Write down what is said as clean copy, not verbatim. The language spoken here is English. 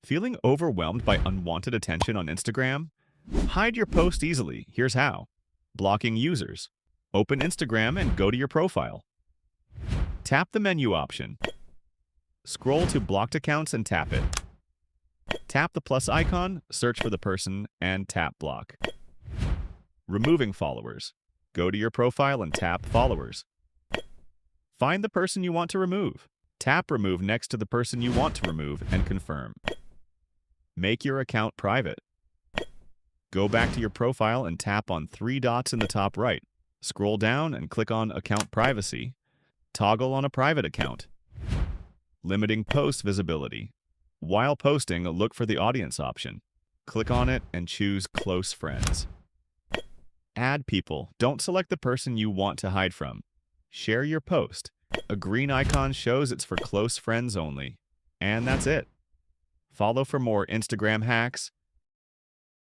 Feeling overwhelmed by unwanted attention on Instagram? Hide your post easily. Here's how. Blocking users. Open Instagram and go to your profile. Tap the menu option. Scroll to blocked accounts and tap it. Tap the plus icon, search for the person, and tap block. Removing followers. Go to your profile and tap followers. Find the person you want to remove. Tap remove next to the person you want to remove and confirm. Make your account private. Go back to your profile and tap on three dots in the top right. Scroll down and click on Account Privacy. Toggle on a private account. Limiting post visibility. While posting, look for the audience option. Click on it and choose Close Friends. Add people. Don't select the person you want to hide from. Share your post. A green icon shows it's for close friends only. And that's it. Follow for more Instagram hacks,